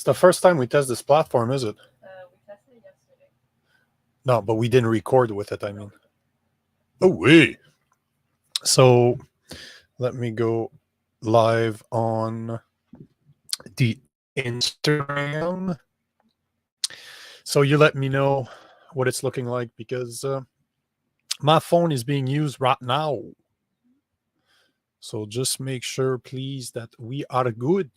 the first time we test this platform, is it? We tested it yesterday. No, but we didn't record with it, I mean. Oh, wait. So let me go live on the Instagram. So you let me know what it's looking like because my phone is being used right now. So just make sure, please, that we are good.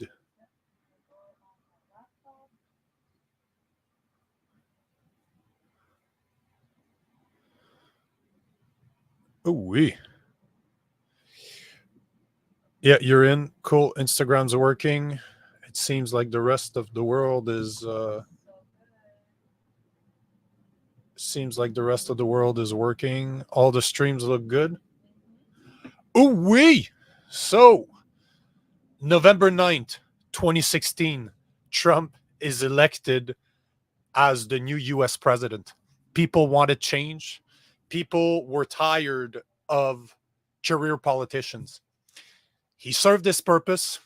Oh, wait. Yeah, you're in. Cool. Instagram's working. It seems like the rest of the world is working. All the streams look good. Ooh wee! So, November 9th, 2016, Trump is elected as the new US president. People wanted change. People were tired of career politicians. He served this purpose,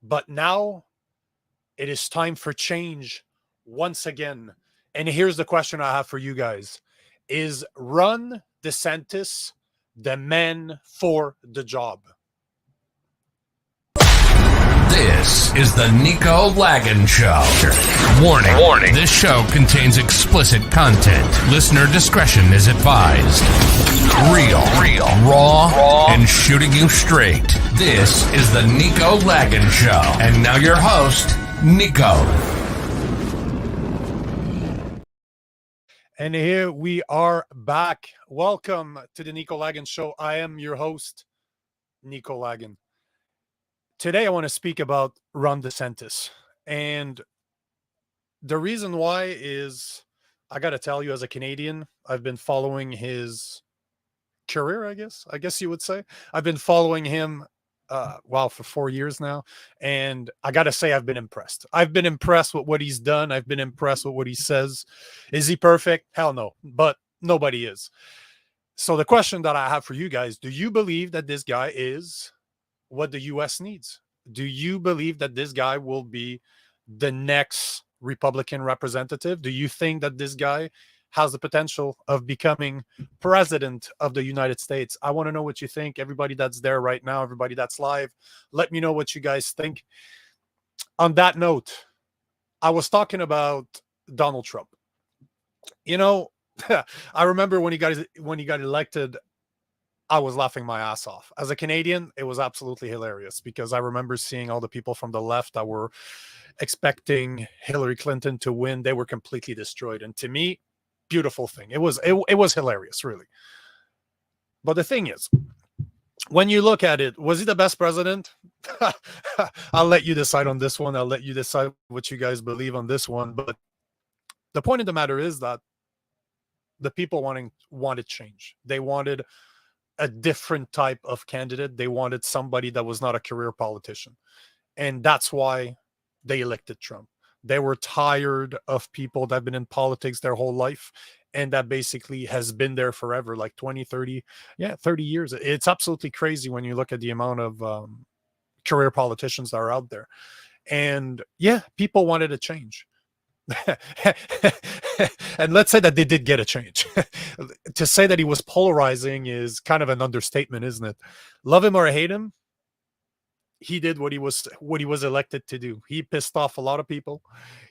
but now it is time for change once again. And here's the question I have for you guys. Is Ron DeSantis the man for the job? This is the Nico Lagan Show. Warning. Warning. This show contains explicit content. Listener discretion is advised. Real, raw, and shooting you straight. This is the Nico Lagan Show. And now your host, Nico. And here we are back. Welcome to the Nico Lagan Show. I am your host, Nico Lagan. Today I want to speak about Ron DeSantis. And the reason why is, I got to tell you, as a Canadian, I've been following his career, I guess you would say. I've been following him, for 4 years now. And I got to say, I've been impressed. I've been impressed with what he's done. I've been impressed with what he says. Is he perfect? Hell no. But nobody is. So the question that I have for you guys, do you believe that this guy is what the U.S. needs? Do you believe that this guy will be the next Republican representative? Do you think that this guy has the potential of becoming president of the United States? I want to know what you think. Everybody that's there right now, everybody that's live, let me know what you guys think. On that note, I was talking about Donald Trump. You know, I remember when he got elected, I was laughing my ass off. As a Canadian, it was absolutely hilarious because I remember seeing all the people from the left that were expecting Hillary Clinton to win. They were completely destroyed. And to me, beautiful thing. It was hilarious, really. But the thing is, when you look at it, was he the best president? I'll let you decide on this one. I'll let you decide what you guys believe on this one. But the point of the matter is that the people wanted change. They wanted a different type of candidate. They wanted somebody that was not a career politician. And that's why they elected Trump. They were tired of people that have been in politics their whole life and that basically has been there forever, like 20, 30 years. It's absolutely crazy when you look at the amount of career politicians that are out there. And yeah, people wanted a change. And let's say that they did get a change. To say that he was polarizing is kind of an understatement, isn't it? Love him or hate him, he did what he was elected to do. He pissed off a lot of people.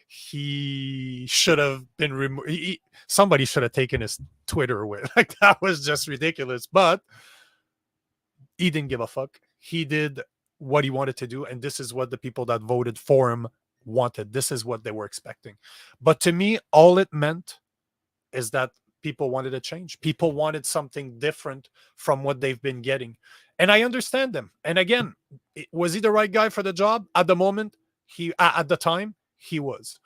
He should have been removed. Somebody should have taken his Twitter away. Like, that was just ridiculous. But he didn't give a fuck. He did what he wanted to do, and this is what the people that voted for him wanted. This is what they were expecting. But to me, all it meant is that people wanted a change. People wanted something different from what they've been getting. And I understand them. And again, was he the right guy for the job? At the moment, at the time, he was.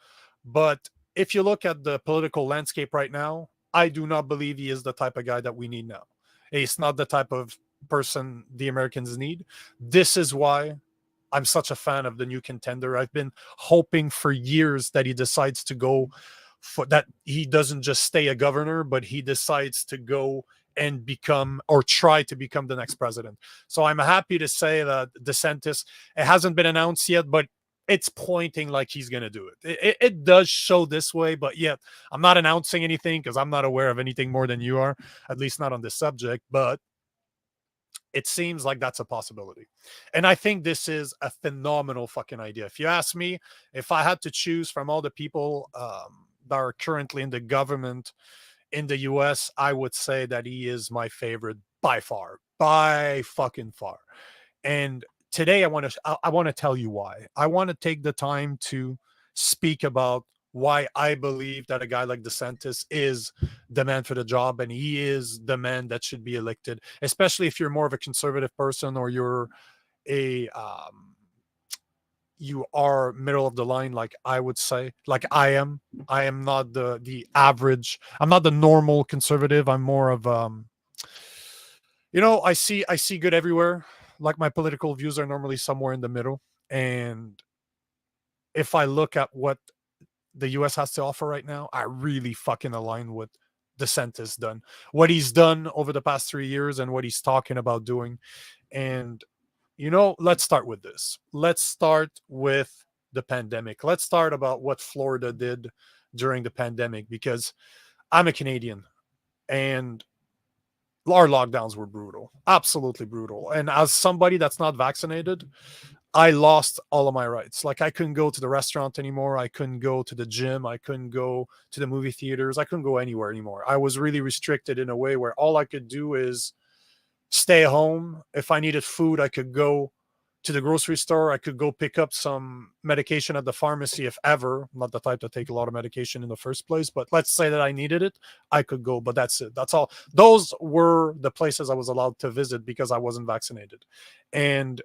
But if you look at the political landscape right now, I do not believe he is the type of guy that we need now. He's not the type of person the Americans need. This is why I'm such a fan of the new contender. I've been hoping for years that he decides to go for that. He doesn't just stay a governor, but he decides to go and become or try to become the next president. So I'm happy to say that DeSantis, it hasn't been announced yet, but it's pointing like he's going to do it. It does show this way, but yet I'm not announcing anything because I'm not aware of anything more than you are, at least not on this subject, but it seems like that's a possibility. And I think this is a phenomenal fucking idea. If you ask me, if I had to choose from all the people that are currently in the government in the US, I would say that he is my favorite by far, by fucking far. And today I want to tell you why. I want to take the time to speak about why I believe that a guy like DeSantis is the man for the job and he is the man that should be elected, especially if you're more of a conservative person or you're a you are middle of the line, like I would say, like I am. I am not the average. I'm not the normal conservative. I'm more of I see good everywhere. Like my political views are normally somewhere in the middle. And if I look at what the US has to offer right now, I really fucking align with DeSantis done. What he's done over the past 3 years and what he's talking about doing. And let's start with this. Let's start with the pandemic. Let's start about what Florida did during the pandemic, because I'm a Canadian and our lockdowns were brutal, absolutely brutal. And as somebody that's not vaccinated, I lost all of my rights. Like I couldn't go to the restaurant anymore. I couldn't go to the gym. I couldn't go to the movie theaters. I couldn't go anywhere anymore. I was really restricted in a way where all I could do is stay home. If I needed food, I could go to the grocery store. I could go pick up some medication at the pharmacy if ever. I'm not the type to take a lot of medication in the first place, but let's say that I needed it, I could go, but that's it. That's all. Those were the places I was allowed to visit because I wasn't vaccinated. And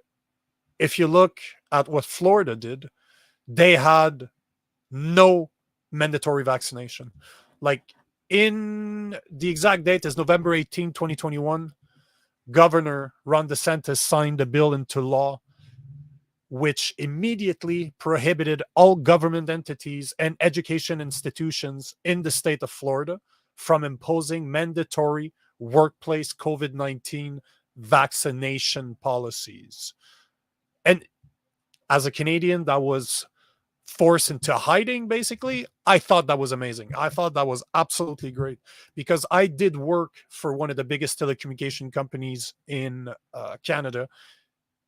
if you look at what Florida did, they had no mandatory vaccination. Like in the exact date is November 18, 2021. Governor Ron DeSantis signed a bill into law which immediately prohibited all government entities and education institutions in the state of Florida from imposing mandatory workplace COVID-19 vaccination policies. And as a Canadian that was forced into hiding, basically, I thought that was amazing. I thought that was absolutely great because I did work for one of the biggest telecommunication companies in Canada,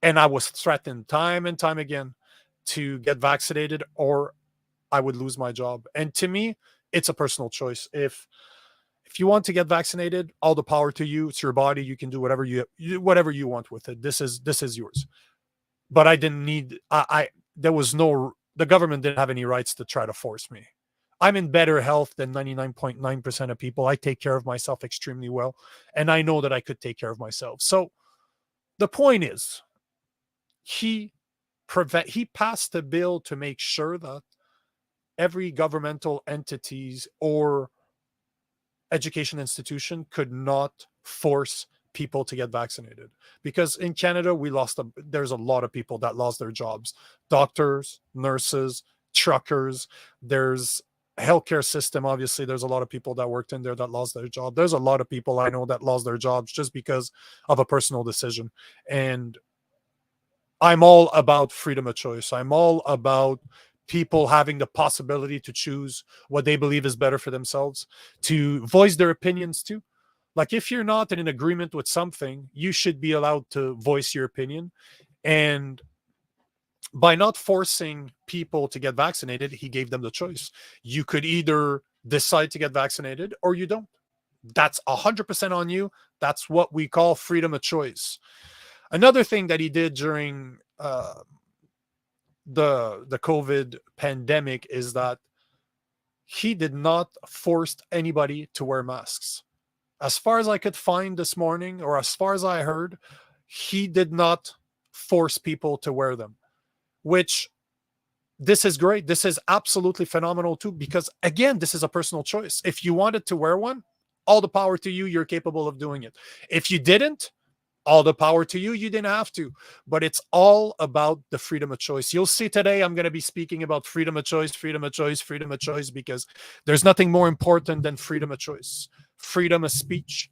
and I was threatened time and time again to get vaccinated or I would lose my job. And to me, it's a personal choice. If you want to get vaccinated, all the power to you. It's your body. You can do whatever whatever you want with it. This is yours. But I didn't need. There was no. The government didn't have any rights to try to force me. I'm in better health than 99.9% of people. I take care of myself extremely well, and I know that I could take care of myself. So the point is, he passed a bill to make sure that every governmental entities or education institution could not force people to get vaccinated, because in Canada there's a lot of people that lost their jobs: doctors, nurses, truckers. There's healthcare system. Obviously there's a lot of people that worked in there that lost their job. There's a lot of people I know that lost their jobs just because of a personal decision. And I'm all about freedom of choice. I'm all about people having the possibility to choose what they believe is better for themselves, to voice their opinions too. Like if you're not in agreement with something, you should be allowed to voice your opinion. And by not forcing people to get vaccinated, he gave them the choice. You could either decide to get vaccinated or you don't. That's 100% on you. That's what we call freedom of choice. Another thing that he did during the COVID pandemic is that he did not force anybody to wear masks. As far as I could find this morning, or as far as I heard, he did not force people to wear them, which this is great. This is absolutely phenomenal too, because again, this is a personal choice. If you wanted to wear one, all the power to you. You're capable of doing it. If you didn't, all the power to you. You didn't have to, but it's all about the freedom of choice. You'll see today I'm going to be speaking about freedom of choice, freedom of choice, freedom of choice, because there's nothing more important than freedom of choice. Freedom of speech.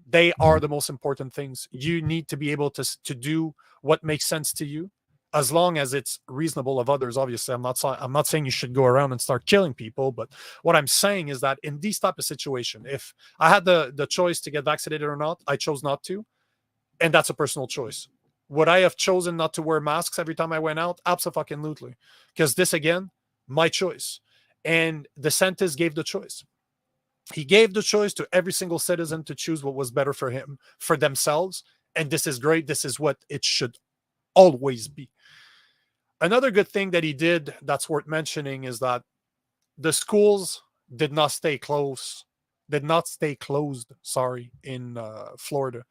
They are the most important things. You need to be able to do what makes sense to you as long as it's reasonable of others. Obviously, I'm not saying you should go around and start killing people, but what I'm saying is that in these type of situation, if I had the choice to get vaccinated or not, I chose not to, and that's a personal choice. Would I have chosen not to wear masks every time I went out? Absolutely, because this again, my choice. And DeSantis gave the choice. He gave the choice to every single citizen to choose what was better for him, for themselves, and this is great. This is what it should always be. Another good thing that he did that's worth mentioning is that the schools did not stay closed, sorry, in Florida.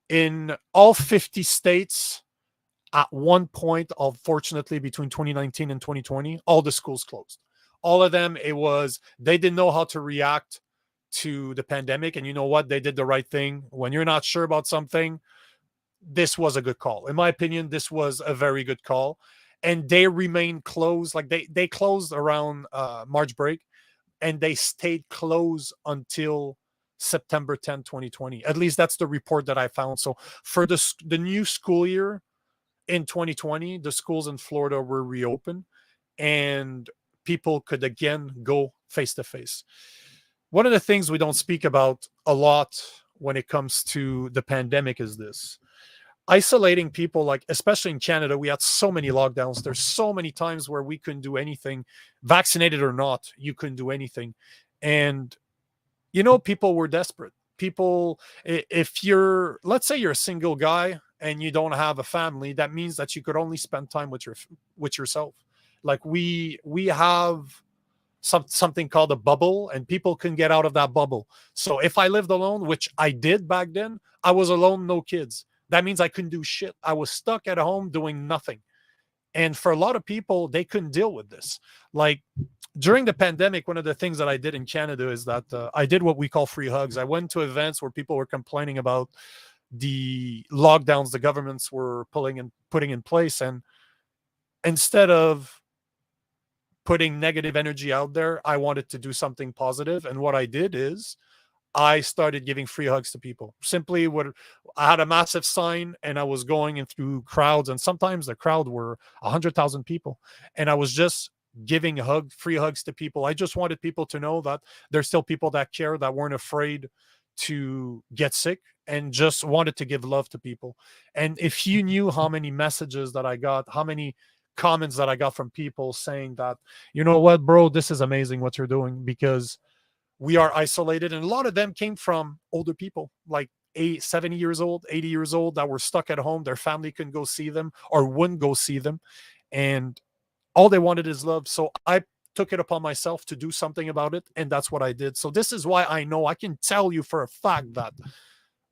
In all 50 states, at one point, unfortunately, between 2019 and 2020, all the schools closed. All of them, it was, they didn't know how to react to the pandemic. And you know what? They did the right thing. When you're not sure about something, this was a good call. In my opinion, this was a very good call. And they remained closed. Like they closed around March break, and they stayed closed until September 10th, 2020. At least that's the report that I found. So for the new school year in 2020, the schools in Florida were reopened and people could again go face to face. One of the things we don't speak about a lot when it comes to the pandemic is this: isolating people. Like, especially in Canada, we had so many lockdowns. There's so many times where we couldn't do anything, vaccinated or not, you couldn't do anything. And people were desperate. People, if you're, let's say you're a single guy and you don't have a family, that means that you could only spend time with yourself. Like, we have something called a bubble, and people can get out of that bubble. So if I lived alone, which I did back then, I was alone, no kids. That means I couldn't do shit. I was stuck at home doing nothing. And for a lot of people, they couldn't deal with this. Like, during the pandemic, one of the things that I did in Canada is that I did what we call free hugs. I went to events where people were complaining about the lockdowns the governments were putting in place. And instead of putting negative energy out there, I wanted to do something positive. And what I did is I started giving free hugs to people. Simply, what I had a massive sign, and I was going in through crowds, and sometimes the crowd were 100,000 people, and I was just giving free hugs to people. I just wanted people to know that there's still people that care, that weren't afraid to get sick, and just wanted to give love to people. And if you knew how many messages that I got, how many comments that I got from people saying that, you know what, bro, this is amazing what you're doing, because we are isolated. And a lot of them came from older people, like 70 years old, 80 years old, that were stuck at home. Their family couldn't go see them or wouldn't go see them. And all they wanted is love. So I took it upon myself to do something about it. And that's what I did. So this is why I can tell you for a fact that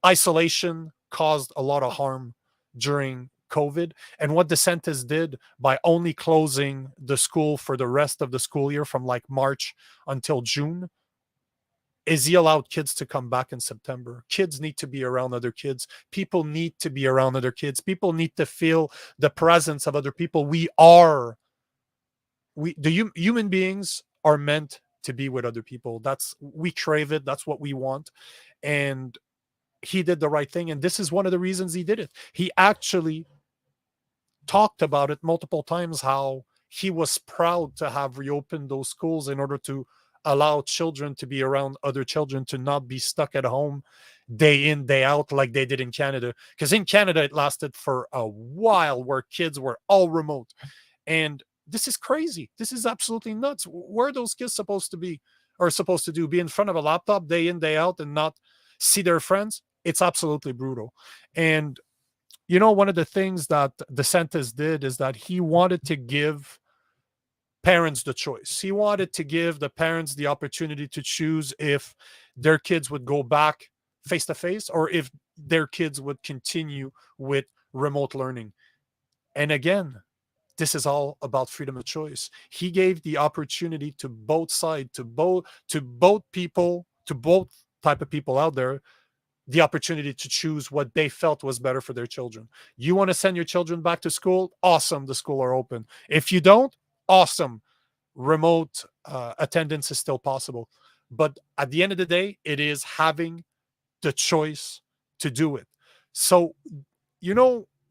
isolation caused a lot of harm during COVID. And what DeSantis did by only closing the school for the rest of the school year from like March until June is he allowed kids to come back in September. Kids need to be around other kids. People need to be around other kids. People need to feel the presence of other people. Human beings are meant to be with other people. We crave it. That's what we want. And he did the right thing. And this is one of the reasons he did it. He actually talked about it multiple times, how he was proud to have reopened those schools in order to allow children to be around other children, to not be stuck at home day in, day out, like they did in Canada. Because in Canada, it lasted for a while where kids were all remote. And this is crazy. This is absolutely nuts. Where are those kids supposed to be, or supposed to do? Be in front of a laptop day in, day out and not see their friends? It's absolutely brutal. And one of the things that DeSantis did is that he wanted to give parents the choice. He wanted to give the parents the opportunity to choose if their kids would go back face to face or if their kids would continue with remote learning. And again, this is all about freedom of choice. He gave the opportunity to both sides, to both people, to both type of people out there, the opportunity to choose what they felt was better for their children. You want to send your children back to school? Awesome, the school are open. If you don't, awesome, remote attendance is still possible. But at the end of the day, it is having the choice to do it. So,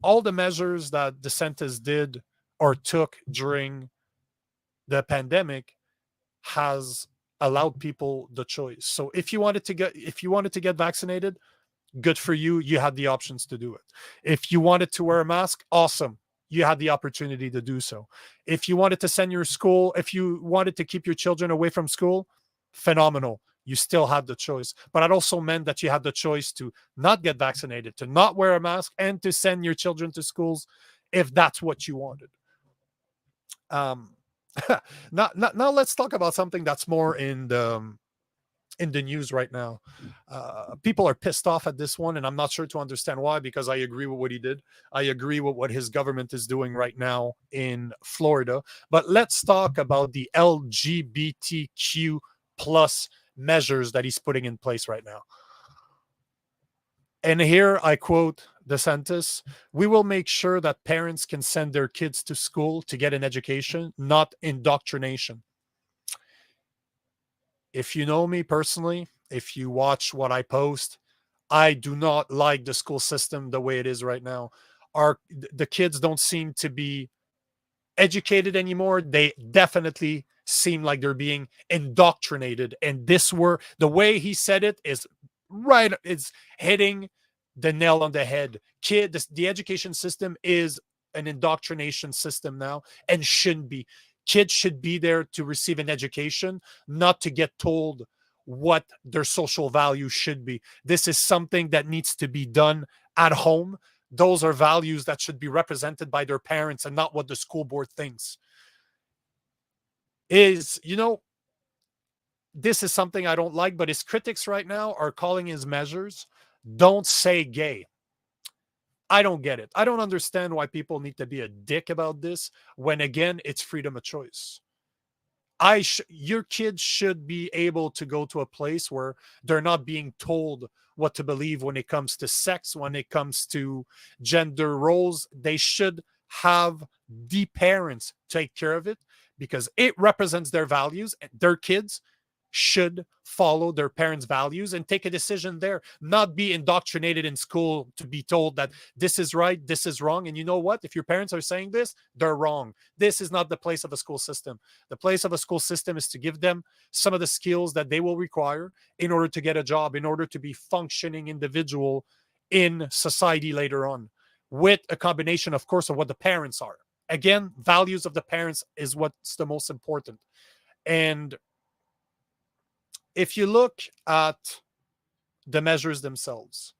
all the measures that DeSantis did or took during the pandemic has allowed people the choice. So if you wanted to get vaccinated, good for you. You had the options to do it. If you wanted to wear a mask, awesome. You had the opportunity to do so. If you wanted to if you wanted to keep your children away from school, phenomenal. You still had the choice. But it also meant that you had the choice to not get vaccinated, to not wear a mask, and to send your children to schools if that's what you wanted. Now let's talk about something that's more in the news right now. People are pissed off at this one, and I'm not sure to understand why, because I agree with what he did. I agree with what his government is doing right now in Florida. But let's talk about the LGBTQ plus measures that he's putting in place right now. And here I quote DeSantis: "We will make sure that parents can send their kids to school to get an education, not indoctrination." If you know me personally, if you watch what I post, I do not like the school system the way it is right now. The kids don't seem to be educated anymore. They definitely seem like they're being indoctrinated. And the way he said it is right. It's hitting the nail on the head. The education system is an indoctrination system now and shouldn't be. Kids should be there to receive an education, not to get told what their social value should be. This is something that needs to be done at home. Those are values that should be represented by their parents and not what the school board thinks. This is something I don't like, but his critics right now are calling his measures "Don't Say Gay." I don't get it. I don't understand why people need to be a dick about this when, again, it's freedom of choice. Your kids should be able to go to a place where they're not being told what to believe when it comes to sex, when it comes to gender roles. They should have the parents take care of it because it represents their values, and their kids should follow their parents' values and take a decision there, not be indoctrinated in school to be told that this is right, this is wrong. And you know what? If your parents are saying this, they're wrong. This is not the place of a school system. The place of a school system is to give them some of the skills that they will require in order to get a job, in order to be functioning individual in society later on, with a combination, of course, of what the parents are. Again, values of the parents is what's the most important. And if you look at the measures themselves,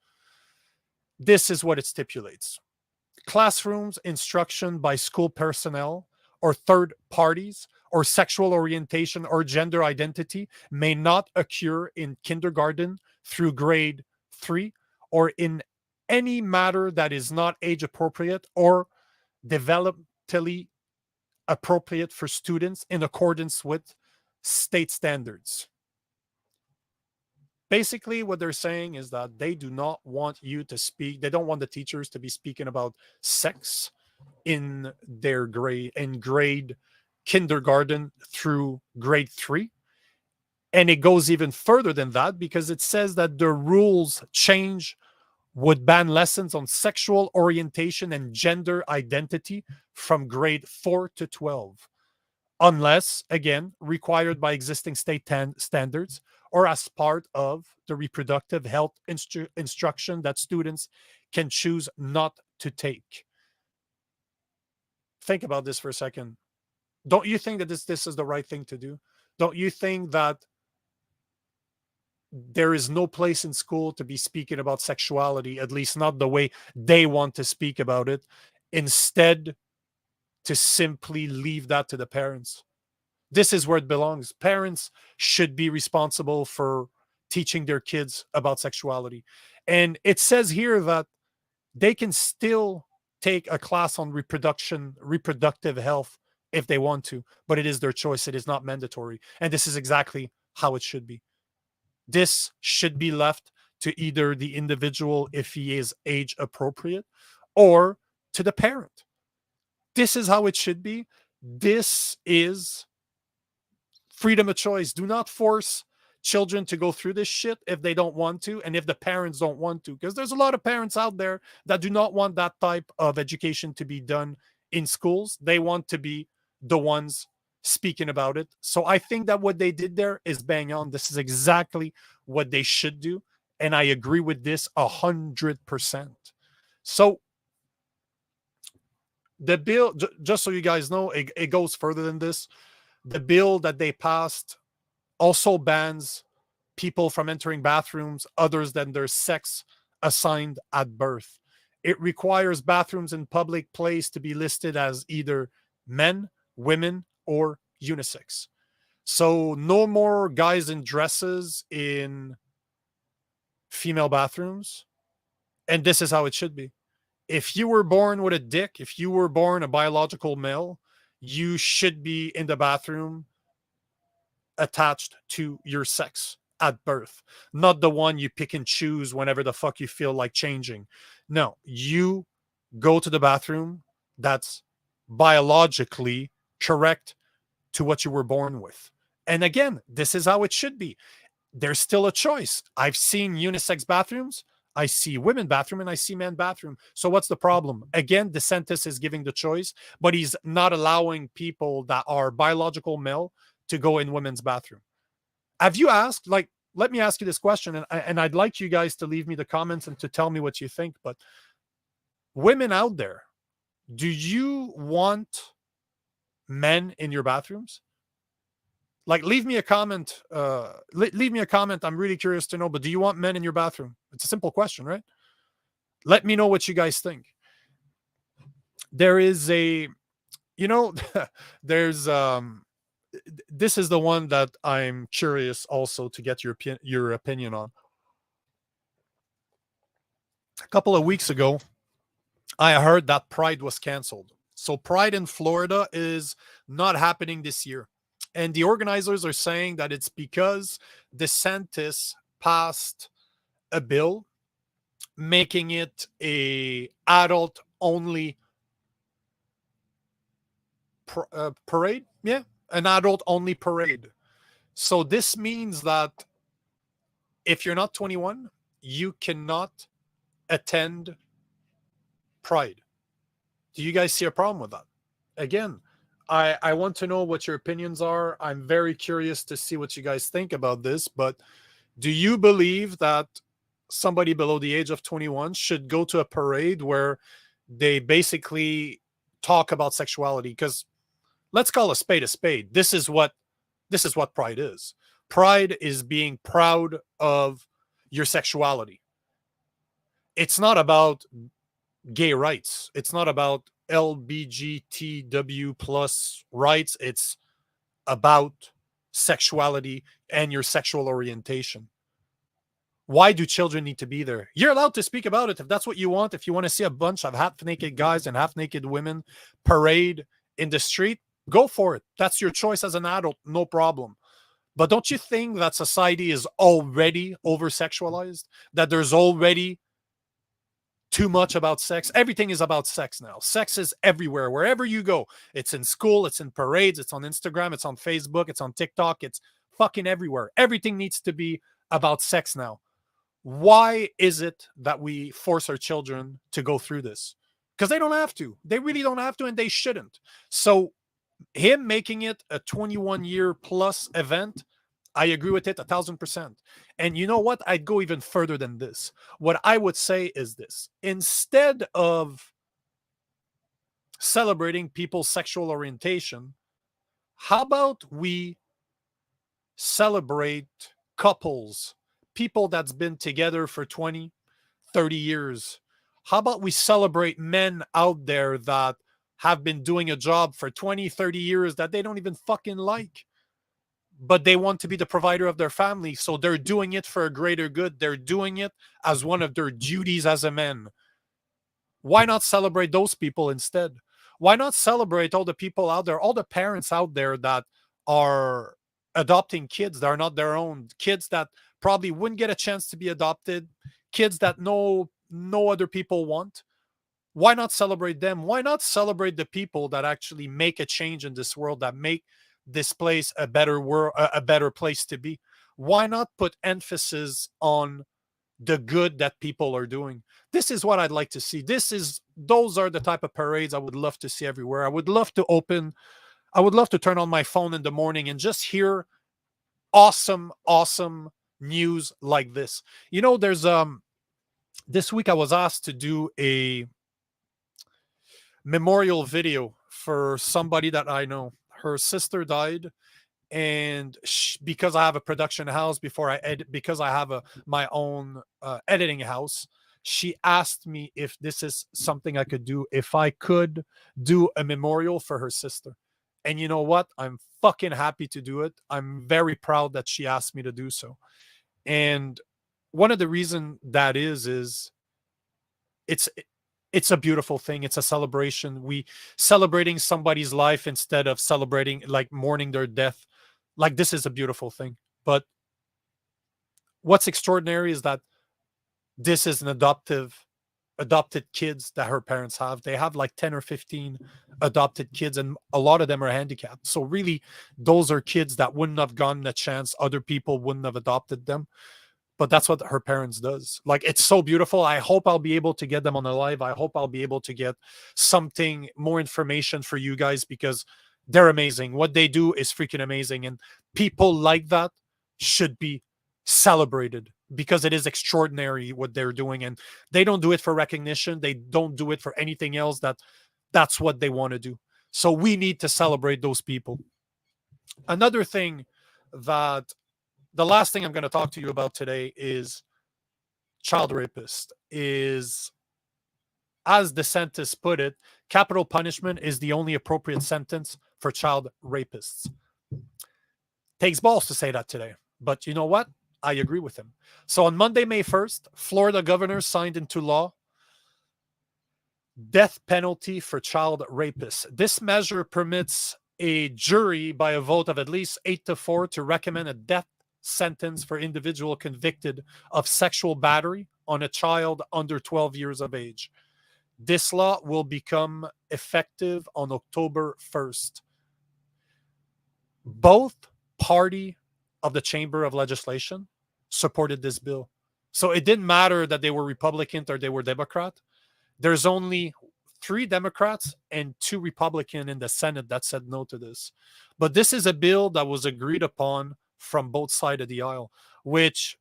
this is what it stipulates. Classrooms instruction by school personnel or third parties or sexual orientation or gender identity may not occur in kindergarten through grade 3 or in any matter that is not age appropriate or developmentally appropriate for students in accordance with state standards. Basically, what they're saying is that they do not want you to speak. They don't want the teachers to be speaking about sex in grade kindergarten through grade 3. And it goes even further than that because it says that the rules change would ban lessons on sexual orientation and gender identity from grade 4 to 12. Unless, again, required by existing state standards or as part of the reproductive health instruction that students can choose not to take. Think about this for a second. Don't you think that this is the right thing to do? Don't you think that there is no place in school to be speaking about sexuality, at least not the way they want to speak about it, instead to simply leave that to the parents? This is where it belongs. Parents should be responsible for teaching their kids about sexuality. And it says here that they can still take a class on reproductive health if they want to, but it is their choice. It is not mandatory. And this is exactly how it should be. This should be left to either the individual if he is age appropriate or to the parent. This is how it should be. This is freedom of choice. Do not force children to go through this shit if they don't want to, and if the parents don't want to, because there's a lot of parents out there that do not want that type of education to be done in schools. They want to be the ones speaking about it. So I think that what they did there is bang on. This is exactly what they should do, and I agree with this 100%. So the bill, just so you guys know, it goes further than this. The bill that they passed also bans people from entering bathrooms others than their sex assigned at birth. It requires bathrooms in public place to be listed as either men, women, or unisex. So no more guys in dresses in female bathrooms. And this is how it should be. If you were born with a dick, if you were born a biological male, you should be in the bathroom attached to your sex at birth, not the one you pick and choose whenever the fuck you feel like changing. No, you go to the bathroom that's biologically correct to what you were born with. And again, this is how it should be. There's still a choice. I've seen unisex bathrooms, I see women bathroom, and I see men bathroom. So what's the problem? Again, DeSantis is giving the choice, but he's not allowing people that are biological male to go in women's bathroom. Have you asked, like, let me ask you this question, and I'd like you guys to leave me the comments and to tell me what you think, but women out there, do you want men in your bathrooms? Like, leave me a comment. Leave me a comment. I'm really curious to know, but do you want men in your bathroom? It's a simple question, right? Let me know what you guys think. There is a, there's, this is the one that I'm curious also to get your opinion on. A couple of weeks ago, I heard that Pride was canceled. So Pride in Florida is not happening this year. And the organizers are saying that it's because DeSantis passed a bill making it a adult only parade. Yeah, an adult only parade. So this means that if you're not 21, you cannot attend Pride. Do you guys see a problem with that? Again, I want to know what your opinions are. I'm very curious to see what you guys think about this, but do you believe that somebody below the age of 21 should go to a parade where they basically talk about sexuality? Because let's call a spade a spade. This is what Pride is. Pride is being proud of your sexuality. It's not about gay rights. It's not about LBGTW plus rights. It's about sexuality and your sexual orientation. Why do children need to be there? You're allowed to speak about it if that's what you want. If you want to see a bunch of half-naked guys and half-naked women parade in the street, go for it. That's your choice as an adult, no problem. But don't you think that society is already over-sexualized? That there's already too much about sex? Everything is about sex now. Sex is everywhere, wherever you go. It's in school, it's in parades, it's on Instagram, it's on Facebook, it's on TikTok, it's fucking everywhere. Everything needs to be about sex now. Why is it that we force our children to go through this? Because they don't have to. They really don't have to, and they shouldn't. So him making it a 21-year plus event, I agree with it 1,000%. And you know what? I'd go even further than this. What I would say is this. Instead of celebrating people's sexual orientation, how about we celebrate couples, people that's been together for 20, 30 years? How about we celebrate men out there that have been doing a job for 20, 30 years that they don't even fucking like, but they want to be the provider of their family, so they're doing it for a greater good. They're doing it as one of their duties as a man. Why not celebrate those people instead? Why not celebrate all the people out there, all the parents out there that are adopting kids that are not their own, kids that probably wouldn't get a chance to be adopted, kids that no other people want? Why not celebrate them? Why not celebrate the people that actually make a change in this world, that make this place a better world, a better place to be? Why not put emphasis on the good that people are doing? This is what I'd like to see. Those are the type of parades I would love to see everywhere. I would love to turn on my phone in the morning and just hear awesome news like this. There's this week I was asked to do a memorial video for somebody that I know. Her sister died, and because I have a production house, because I have my own editing house, she asked me if this is something I could do, if I could do a memorial for her sister. And you know what? I'm fucking happy to do it. I'm very proud that she asked me to do so. And one of the reasons that is it's it's a beautiful thing. It's a celebration. We celebrating somebody's life instead of celebrating, like, mourning their death. Like, this is a beautiful thing. But what's extraordinary is that this is an adopted kids that her parents have. They have like 10 or 15 adopted kids, and a lot of them are handicapped. So really, those are kids that wouldn't have gotten a chance. Other people wouldn't have adopted them. But that's what her parents does. Like, it's so beautiful. I hope I'll be able to get them on the live. I hope I'll be able to get something more information for you guys, because they're amazing. What they do is freaking amazing. And people like that should be celebrated, because it is extraordinary what they're doing. And they don't do it for recognition. They don't do it for anything else. That's what they want to do. So we need to celebrate those people. Another thing that the last thing I'm going to talk to you about today is child rapist. As DeSantis put it, capital punishment is the only appropriate sentence for child rapists. Takes balls to say that today, but you know what? I agree with him. So on Monday, May 1st, Florida governor signed into law death penalty for child rapists. This measure permits a jury, by a vote of at least 8-4, to recommend a death sentence for individual convicted of sexual battery on a child under 12 years of age. This law will become effective on October 1st. Both party of the Chamber of Legislation supported this bill. So it didn't matter that they were Republican or they were Democrat. There's only 3 Democrats and 2 Republicans in the Senate that said no to this. But this is a bill that was agreed upon from both sides of the aisle, which,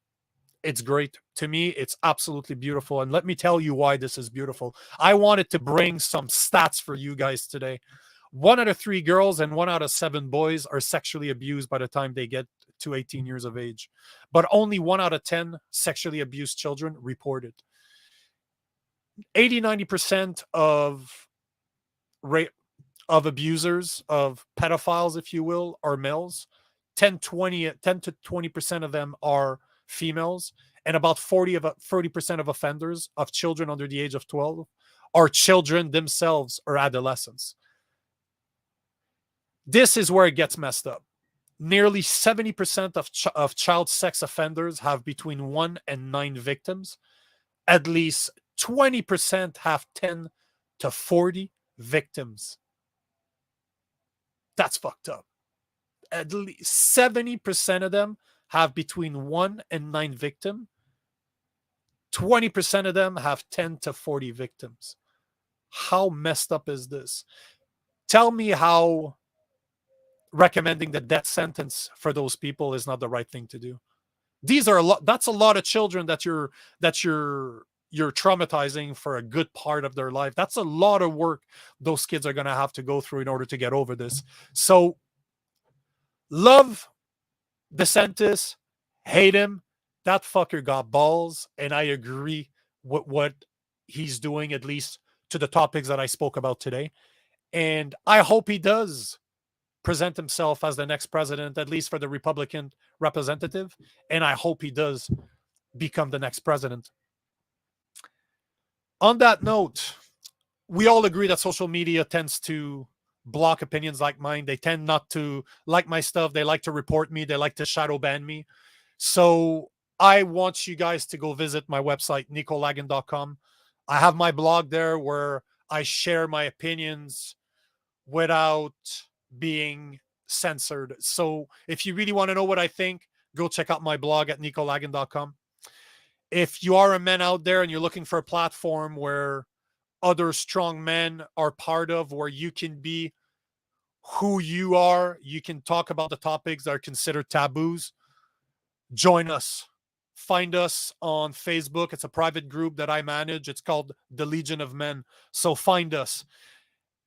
it's great. To me, it's absolutely beautiful. And let me tell you why this is beautiful. I wanted to bring some stats for you guys today. 1 out of 3 girls and 1 out of 7 boys are sexually abused by the time they get to 18 years of age. But only 1 out of 10 sexually abused children reported. 80-90% of abusers, of pedophiles, if you will, are males. 10 to 20% of them are females, and about 40% of offenders of children under the age of 12 are children themselves or adolescents. This is where it gets messed up. Nearly 70% of child sex offenders have between 1 and 9 victims. At least 20% have 10 to 40 victims. That's fucked up. At least 70% of them have between 1 and 9 victims. 20% of them have 10 to 40 victims. How messed up is this? Tell me how recommending the death sentence for those people is not the right thing to do. These are that's a lot of children that you're traumatizing for a good part of their life. That's a lot of work those kids are going to have to go through in order to get over this. So, love DeSantis, hate him. That fucker got balls, and I agree with what he's doing, at least to the topics that I spoke about today. And I hope he does present himself as the next president, at least for the Republican representative. And I hope he does become the next president. On that note, we all agree that social media tends to block opinions like mine. They tend not to like my stuff. They like to report me. They like to shadow ban me. So I want you guys to go visit my website, nicolagan.com. I have my blog there where I share my opinions without being censored. So if you really want to know what I think, go check out my blog at nicolagan.com. If you are a man out there and you're looking for a platform where other strong men are part of, where you can be who you are, you can talk about the topics that are considered taboos, join us. Find us on Facebook. It's a private group that I manage. It's called the Legion of Men. So find us.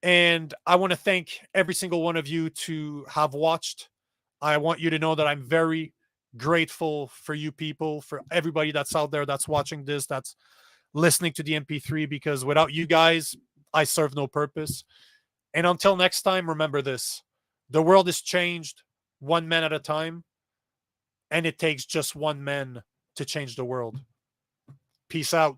And I want to thank every single one of you to have watched. I want you to know that I'm very grateful for you people, for everybody that's out there that's watching this, that's listening to the MP3, because without you guys, I serve no purpose. And until next time, remember this: the world is changed one man at a time, and it takes just one man to change the world. Peace out.